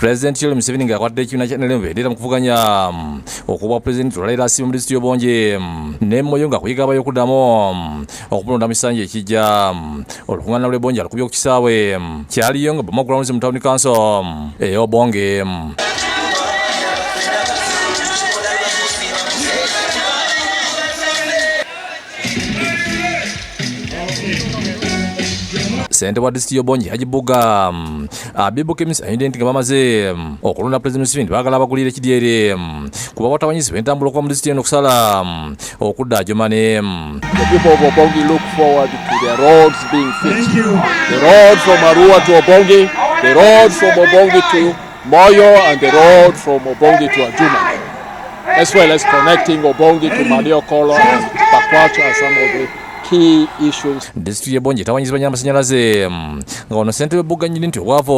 Pulezidenti Museveni ng'akwatidde ekibiina kya NRM bendera mu kuvuganya okuba pulezidenti olwaleero asiima mu disitulikiti y'Obongi ne Moyo nga kuyiga abayo okuddamu okumulonda mu kisanja ekijja. Olukuŋŋaana lw'Ebongi alukubye ku kisaawe kyaliyo nga Boma Grounds mu Town Council ey'Obongi. Ssente wa disitulikiti y'Obongi Hajibuga abibuka emisa ayindenti nga bamaze okulonda Pulezidenti Museveni baagala abagulira ekidyeri kuba watawanyizibwa entambula okuva mu disitulikiti eno okusala okudda Ajumane. The people of Obongi look forward to the roads being fixed. The road from Arua to Obongi, the road from Obongi to Moyo, and the road from Obongi to Ajumane, as well as connecting Obongi to Maniokolo and Pakwacha and some of the key issues. Disitulikiti y'Obongi etawanyizibwa nnyo amasanyalaze nga ono ssentebe Bugga nnyini nti obwavu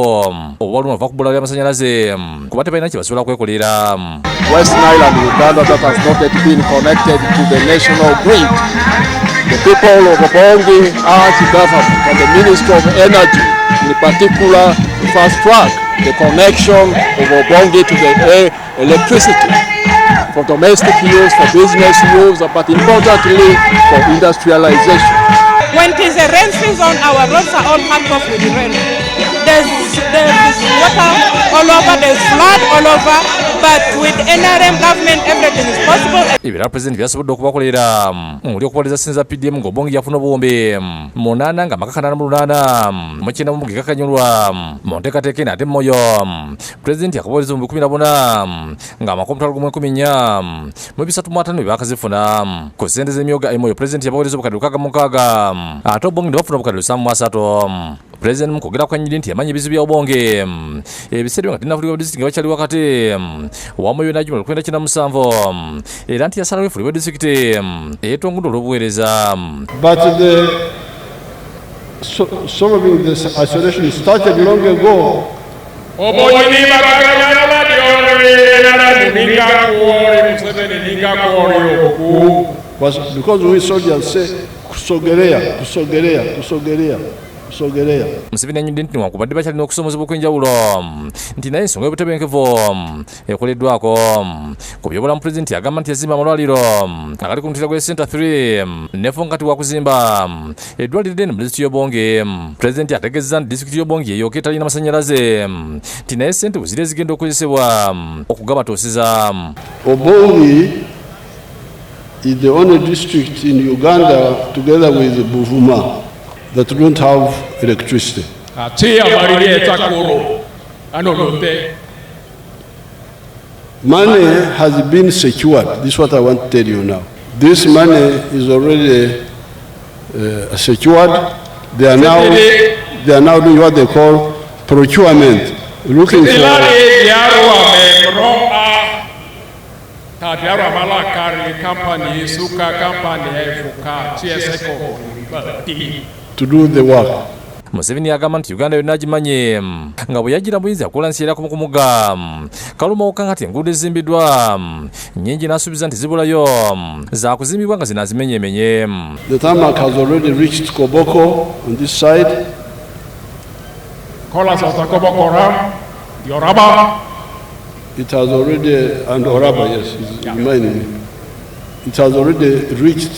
obubaluma ava ku bbula ly'amasanyalaze kuba tebalina kye basobola kwekolera. West Nile and Uganda that has not yet been connected to the national grid. The people of Obongi urge the government and the Minister of Energy in particular to fast track the connection of Obongi to the electricity for domestic use, for business use, but importantly for industrialization. When it is a rain season, our roads are all cut off with rain. There's water all over, there's flood all over, but with NRM government everything is possible. Ebirala Pulezidenti byasobodde okubakolera muli okubaliriza ssinza PDM ng'Obongi yafuna obuwumbi 8 nga amaka 88 mu kyenda mu gakakanyulwa mu nteekateeka eno ate Moyo Pulezidenti akabooleza mu 2014 nga amakomo 14 mu 305 byakazifuna ku ssente z'emyoga Moyo Pulezidenti yabaweereza obukadde 66 ate Obongi ne bafuna obukadde 330. Pulezidenti mu kwogera kwa nnyini nti yamanya ebizibu bya Obongi ebiseera nga tinnafuulibwa disitulikiti nga bakyali wakati wa Moyo n'Ajuma 1997 era nti yasalawo efuulibwa disitulikiti ey'etongondo olw'obuweereza. But solving this isolation started long ago. Was because we soldiers say kusogerea. Museveni anyudde nti newankubadde bakyalina okusomozebwa okw'enjawulo nti naye ensonga y'obutebenkevu ekoleddwako. Ku byobulamu Pulezidenti agamba nti yazimba amalwaliro agali ku mutira gwe Center 3 nefunga kati wakuzimba eddwaliro ddene mu disitulikiti y'Obongi. Pulezidenti ategeezezza nti disitulikiti y'Obongi eyooka etalina masanyalaze nti naye ssente buzira ezigenda okukozesebwa okugabatuusiza. Obongi is the only district in Uganda together with Buvuma that don't have electricity. Money has been secured. This is what I want to tell you now. This money is already secured. They are now doing what they call procurement, looking for. To do the work. Museveni agamba nti Uganda yonna agimanye nga bwe yagira buyinza yakola nsi erako ku mugga Kalumawoka nga enguudo ezimbiddwa nnyingi n'asuubiza nti zibulayo za kuzimbibwa nga zinaazimenyeemenye. The tarmac has already reached Koboko on this side. It has already, and Oraba, yes, reminding me. It has already reached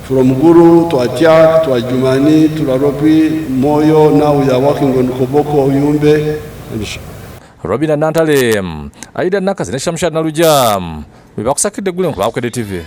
from Guru to Atiak, to Ajumani, to Laropi, Moyo. Now we are working on Koboko, Yumbe. Robina Nantale, Aida Nakas, Neshamsha Naluja, we walk Sakid the Gulum, Bukedde TV.